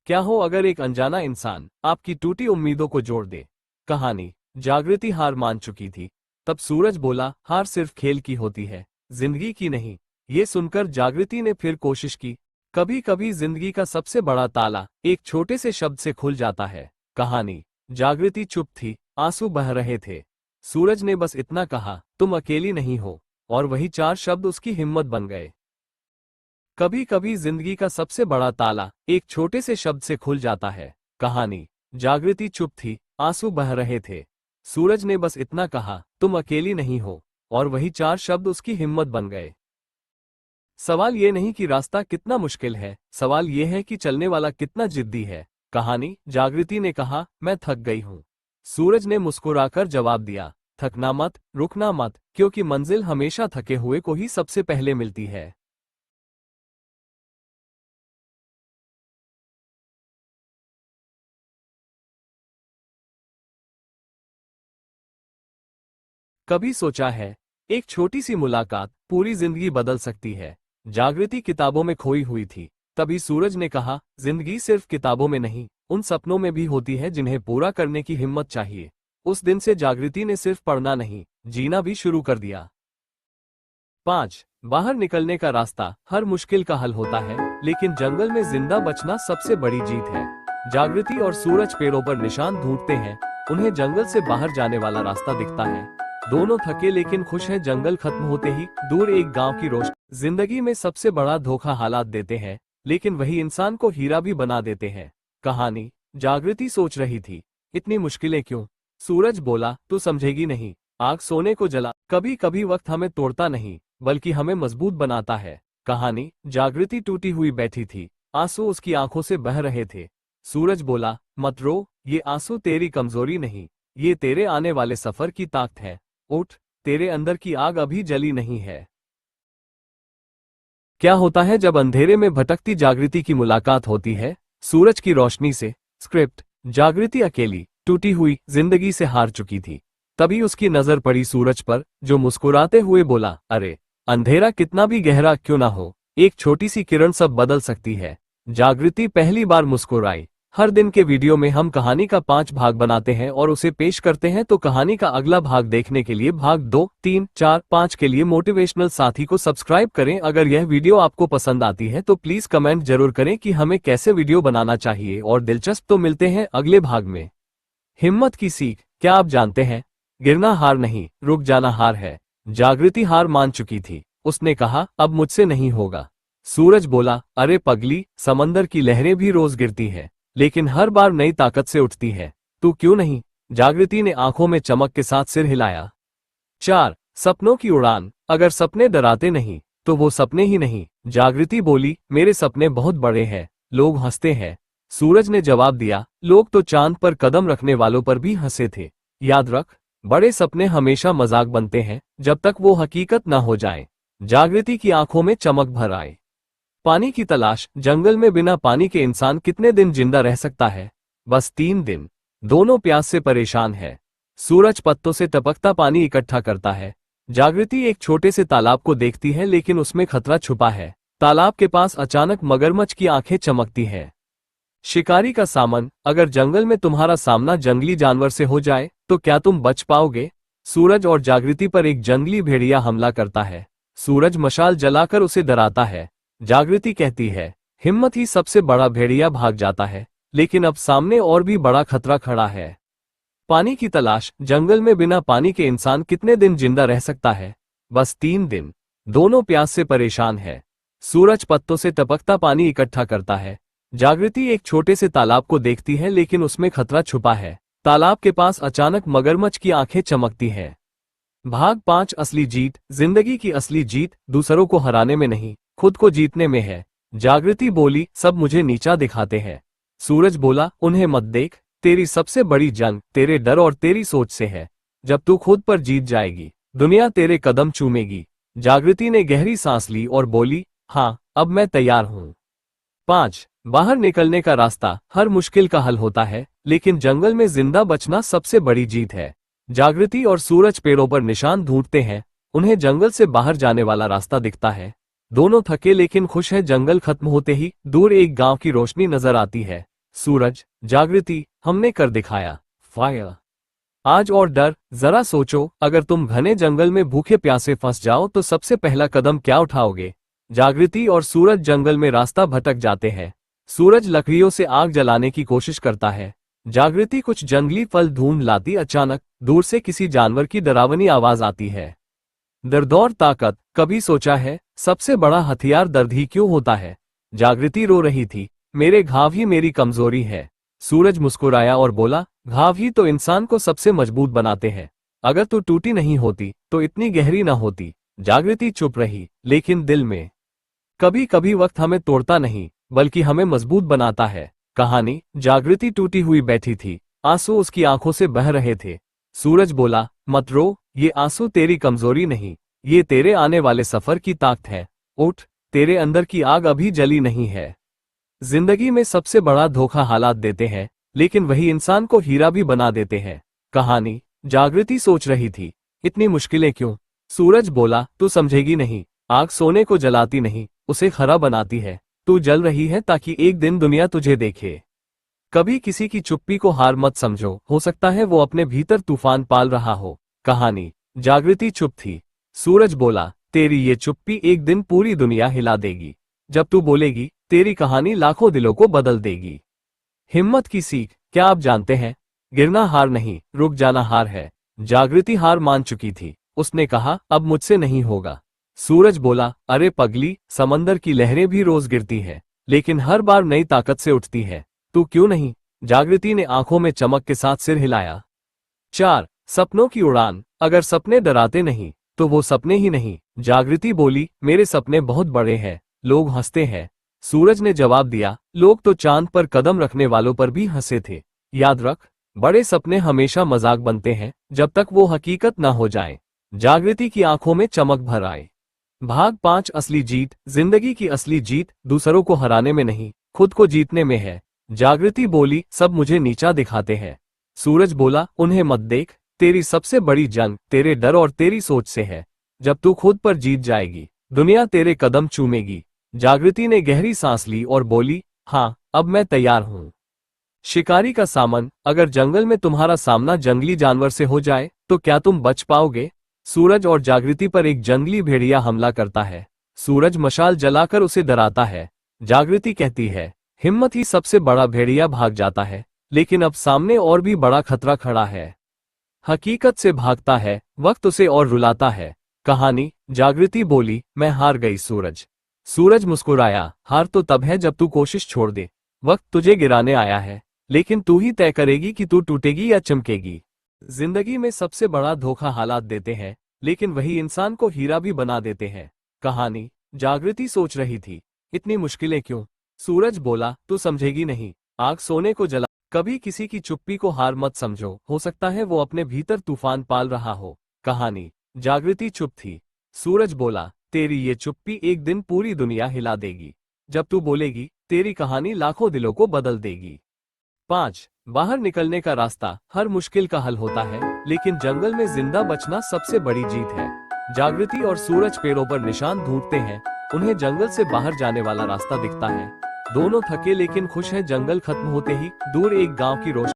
क्या हो अगर एक अनजाना इंसान आपकी टूटी उम्मीदों को जोड़ दे। कहानी। जागृति हार मान चुकी थी। तब सूरज बोला, हार सिर्फ खेल की होती है, जिंदगी की नहीं। ये सुनकर जागृति ने फिर कोशिश की। कभी कभी जिंदगी का सबसे बड़ा ताला एक छोटे से शब्द से खुल जाता है। कहानी। जागृति चुप थी, आंसू बह रहे थे। सूरज ने बस इतना कहा, तुम अकेली नहीं हो, और वही 4 शब्द उसकी हिम्मत बन गए। कभी कभी जिंदगी का सबसे बड़ा ताला एक छोटे से शब्द से खुल जाता है। कहानी। जागृति चुप थी, आंसू बह रहे थे। सूरज ने बस इतना कहा, तुम अकेली नहीं हो, और वही 4 शब्द उसकी हिम्मत बन गए। सवाल ये नहीं कि रास्ता कितना मुश्किल है, सवाल ये है कि चलने वाला कितना जिद्दी है। कहानी। जागृति ने कहा, मैं थक गई हूं। सूरज ने मुस्कुराकर जवाब दिया, थकना मत, रुकना मत, क्योंकि मंजिल हमेशा थके हुए को ही सबसे पहले मिलती है। कभी सोचा है, एक छोटी सी मुलाकात पूरी जिंदगी बदल सकती है। जागृति किताबों में खोई हुई थी। तभी सूरज ने कहा, जिंदगी सिर्फ किताबों में नहीं, उन सपनों में भी होती है जिन्हें पूरा करने की हिम्मत चाहिए। उस दिन से जागृति ने सिर्फ पढ़ना नहीं, जीना भी शुरू कर दिया। 5। बाहर निकलने का रास्ता हर मुश्किल का हल होता है, लेकिन जंगल में जिंदा बचना सबसे बड़ी जीत है। जागृति और सूरज पेड़ों पर निशान ढूंढते हैं। उन्हें जंगल से बाहर जाने वाला रास्ता दिखता है। दोनों थके लेकिन खुश हैं। जंगल खत्म होते ही दूर एक गांव की रोशनी। जिंदगी में सबसे बड़ा धोखा हालात देते हैं, लेकिन वही इंसान को हीरा भी बना देते हैं। कहानी। जागृति सोच रही थी, इतनी मुश्किलें क्यों? सूरज बोला, तू समझेगी नहीं। आग सोने को जला। कभी कभी वक्त हमें तोड़ता नहीं, बल्कि हमें मजबूत बनाता है। कहानी। जागृति टूटी हुई बैठी थी, आंसू उसकी आंखों से बह रहे थे। सूरज बोला, मत रो, ये आंसू तेरी कमजोरी नहीं, ये तेरे आने वाले सफर की ताकत है। उठ, तेरे अंदर की आग अभी जली नहीं है। क्या होता है जब अंधेरे में भटकती जागृति की मुलाकात होती है सूरज की रोशनी से। स्क्रिप्ट। जागृति अकेली, टूटी हुई जिंदगी से हार चुकी थी। तभी उसकी नजर पड़ी सूरज पर, जो मुस्कुराते हुए बोला, अरे, अंधेरा कितना भी गहरा क्यों ना हो, एक छोटी सी किरण सब बदल सकती है। जागृति पहली बार मुस्कुराई। हर दिन के वीडियो में हम कहानी का 5 भाग बनाते हैं और उसे पेश करते हैं, तो कहानी का अगला भाग देखने के लिए भाग 2, 3, 4, 5 के लिए मोटिवेशनल साथी को सब्सक्राइब करें। अगर यह वीडियो आपको पसंद आती है तो प्लीज कमेंट जरूर करें कि हमें कैसे वीडियो बनाना चाहिए, और दिलचस्प तो मिलते हैं अगले भाग में। हिम्मत की सीख। क्या आप जानते हैं, गिरना हार नहीं, रुक जाना हार है। जागृति हार मान चुकी थी। उसने कहा, अब मुझसे नहीं होगा। सूरज बोला, अरे पगली, समंदर की लहरें भी रोज गिरती है, लेकिन हर बार नई ताकत से उठती है। तू क्यों नहीं? जागृति ने आंखों में चमक के साथ सिर हिलाया। 4। सपनों की उड़ान। अगर सपने डराते नहीं, तो वो सपने ही नहीं। जागृति बोली, मेरे सपने बहुत बड़े हैं, लोग हंसते हैं। सूरज ने जवाब दिया, लोग तो चांद पर कदम रखने वालों पर भी हंसे थे। याद रख, बड़े सपने हमेशा मजाक बनते हैं, जब तक वो हकीकत ना हो जाए। जागृति की आंखों में चमक भर आए। पानी की तलाश। जंगल में बिना पानी के इंसान कितने दिन जिंदा रह सकता है? बस 3 दिन। दोनों प्यास से परेशान है। सूरज पत्तों से टपकता पानी इकट्ठा करता है। जागृति एक छोटे से तालाब को देखती है, लेकिन उसमें खतरा छुपा है। तालाब के पास अचानक मगरमच्छ की आंखें चमकती हैं। शिकारी का सामन। अगर जंगल में तुम्हारा सामना जंगली जानवर से हो जाए, तो क्या तुम बच पाओगे? सूरज और जागृति पर एक जंगली भेड़िया हमला करता है। सूरज मशाल जलाकर उसे डराता है। जागृति कहती है, हिम्मत ही सबसे बड़ा। भेड़िया भाग जाता है, लेकिन अब सामने और भी बड़ा खतरा खड़ा है। पानी की तलाश। जंगल में बिना पानी के इंसान कितने दिन जिंदा रह सकता है? बस 3 दिन। दोनों प्यास से परेशान है। सूरज पत्तों से टपकता पानी इकट्ठा करता है। जागृति एक छोटे से तालाब को देखती है, लेकिन उसमें खतरा छुपा है। तालाब के पास अचानक मगरमच्छ की आंखें चमकती हैं। भाग 5। असली जीत। जिंदगी की असली जीत दूसरों को हराने में नहीं, खुद को जीतने में है। जागृति बोली, सब मुझे नीचा दिखाते हैं। सूरज बोला, उन्हें मत देख, तेरी सबसे बड़ी जंग तेरे डर और तेरी सोच से है। जब तू खुद पर जीत जाएगी, दुनिया तेरे कदम चूमेगी। जागृति ने गहरी सांस ली और बोली, हाँ, अब मैं तैयार हूं। 5। बाहर निकलने का रास्ता हर मुश्किल का हल होता है, लेकिन जंगल में जिंदा बचना सबसे बड़ी जीत है। जागृति और सूरज पेड़ों पर निशान ढूंढते हैं। उन्हें जंगल से बाहर जाने वाला रास्ता दिखता है। दोनों थके लेकिन खुश हैं। जंगल खत्म होते ही दूर एक गांव की रोशनी नजर आती है। सूरज, जागृति, हमने कर दिखाया। फायर। आज और डर, जरा सोचो, अगर तुम घने जंगल में भूखे प्यासे फंस जाओ तो सबसे पहला कदम क्या उठाओगे? जागृति और सूरज जंगल में रास्ता भटक जाते हैं। सूरज लकड़ियों से आग जलाने की कोशिश करता है। जागृति कुछ जंगली फल ढूंढ लाती। अचानक दूर से किसी जानवर की डरावनी आवाज आती है। दर्द और ताकत, कभी सोचा है सबसे बड़ा हथियार दर्द ही क्यों होता है? जागृति रो रही थी। मेरे घाव ही मेरी कमजोरी है। सूरज मुस्कुराया और बोला, घाव ही तो इंसान को सबसे मजबूत बनाते हैं। अगर तू टूटी नहीं होती तो इतनी गहरी ना होती। जागृति चुप रही, लेकिन दिल में। कभी कभी वक्त हमें तोड़ता नहीं बल्कि हमें मजबूत बनाता है। कहानी। जागृति टूटी हुई बैठी थी। आंसू उसकी आंखों से बह रहे थे। सूरज बोला, मत रो, ये आंसू तेरी कमजोरी नहीं, ये तेरे आने वाले सफर की ताकत है। उठ, तेरे अंदर की आग अभी जली नहीं है। जिंदगी में सबसे बड़ा धोखा हालात देते हैं, लेकिन वही इंसान को हीरा भी बना देते हैं। कहानी। जागृति सोच रही थी, इतनी मुश्किलें क्यों? सूरज बोला, तू समझेगी नहीं। आग सोने को जलाती नहीं, उसे खरा बनाती है। तू जल रही है ताकि एक दिन दुनिया तुझे देखे। कभी किसी की चुप्पी को हार मत समझो, हो सकता है वो अपने भीतर तूफान पाल रहा हो। कहानी। जागृति चुप थी। सूरज बोला, तेरी ये चुप्पी एक दिन पूरी दुनिया हिला देगी। जब तू बोलेगी, तेरी कहानी लाखों दिलों को बदल देगी। हिम्मत की सीख, क्या आप जानते हैं? गिरना हार नहीं, रुक जाना हार है। जागृति हार मान चुकी थी। उसने कहा, अब मुझसे नहीं होगा। सूरज बोला, अरे पगली, समंदर की लहरें भी रोज गिरती हैं, लेकिन हर बार नई ताकत से उठती है। तू क्यों नहीं? जागृति ने आंखों में चमक के साथ सिर हिलाया। 4. सपनों की उड़ान। अगर सपने डराते नहीं तो वो सपने ही नहीं। जागृति बोली, मेरे सपने बहुत बड़े हैं, लोग हंसते हैं। सूरज ने जवाब दिया, लोग तो चांद पर कदम रखने वालों पर भी हंसे थे। याद रख, बड़े सपने हमेशा मजाक बनते हैं जब तक वो हकीकत ना हो जाए। जागृति की आंखों में चमक भर आए। भाग 5। असली जीत। जिंदगी की असली जीत दूसरों को हराने में नहीं, खुद को जीतने में है। जागृति बोली, सब मुझे नीचा दिखाते हैं। सूरज बोला, उन्हें मत देख, तेरी सबसे बड़ी जंग तेरे डर और तेरी सोच से है। जब तू खुद पर जीत जाएगी, दुनिया तेरे कदम चूमेगी। जागृति ने गहरी सांस ली और बोली, हाँ, अब मैं तैयार हूं। शिकारी का सामन। अगर जंगल में तुम्हारा सामना जंगली जानवर से हो जाए तो क्या तुम बच पाओगे? सूरज और जागृति पर एक जंगली भेड़िया हमला करता है। सूरज मशाल जलाकर उसे डराता है। जागृति कहती है, हिम्मत ही सबसे बड़ा। भेड़िया भाग जाता है, लेकिन अब सामने और भी बड़ा खतरा खड़ा है। हकीकत से भागता है, वक्त उसे और रुलाता है। कहानी। जागृति बोली, मैं हार गई सूरज। सूरज मुस्कुराया, हार तो तब है जब तू कोशिश छोड़ दे। वक्त तुझे गिराने आया है, लेकिन तू ही तय करेगी कि तू टूटेगी या चमकेगी। जिंदगी में सबसे बड़ा धोखा हालात देते हैं, लेकिन वही इंसान को हीरा भी बना देते हैं। कहानी। जागृति सोच रही थी, इतनी मुश्किलें क्यों? सूरज बोला, तू समझेगी नहीं। आग सोने को जला। कभी किसी की चुप्पी को हार मत समझो, हो सकता है वो अपने भीतर तूफान पाल रहा हो। कहानी। जागृति चुप थी। सूरज बोला, तेरी ये चुप्पी एक दिन पूरी दुनिया हिला देगी। जब तू बोलेगी, तेरी कहानी लाखों दिलों को बदल देगी। 5. बाहर निकलने का रास्ता। हर मुश्किल का हल होता है, लेकिन जंगल में जिंदा बचना सबसे बड़ी जीत है। जागृति और सूरज पेड़ों पर निशान ढूंढते हैं। उन्हें जंगल से बाहर जाने वाला रास्ता दिखता है। दोनों थके लेकिन खुश हैं। जंगल खत्म होते ही दूर एक गांव की रोशनी।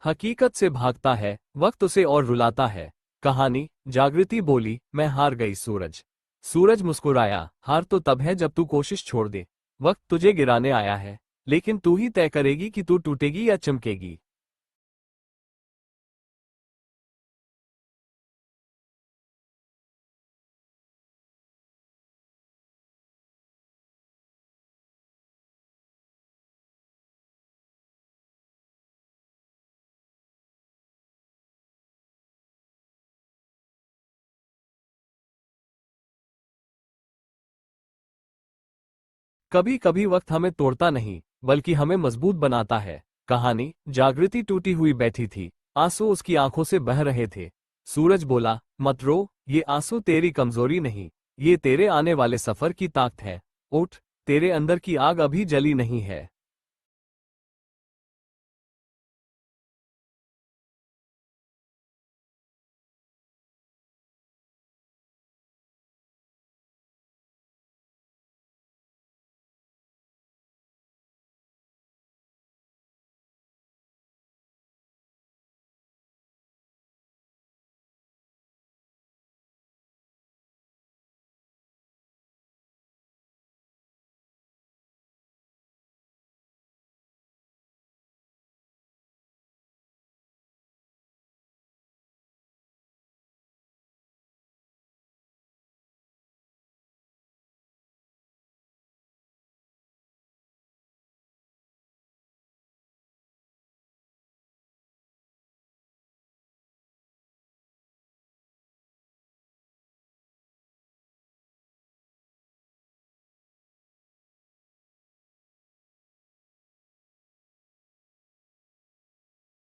हकीकत से भागता है, वक्त उसे और रुलाता है। कहानी। जागृति बोली, मैं हार गई सूरज। सूरज मुस्कुराया, हार तो तब है जब तू कोशिश छोड़ दे। वक्त तुझे गिराने आया है, लेकिन तू ही तय करेगी कि तू टूटेगी या चमकेगी। कभी कभी वक्त हमें तोड़ता नहीं बल्कि हमें मजबूत बनाता है। कहानी। जागृति टूटी हुई बैठी थी। आंसू उसकी आंखों से बह रहे थे। सूरज बोला, मत रो, ये आंसू तेरी कमजोरी नहीं, ये तेरे आने वाले सफर की ताकत है। उठ, तेरे अंदर की आग अभी जली नहीं है।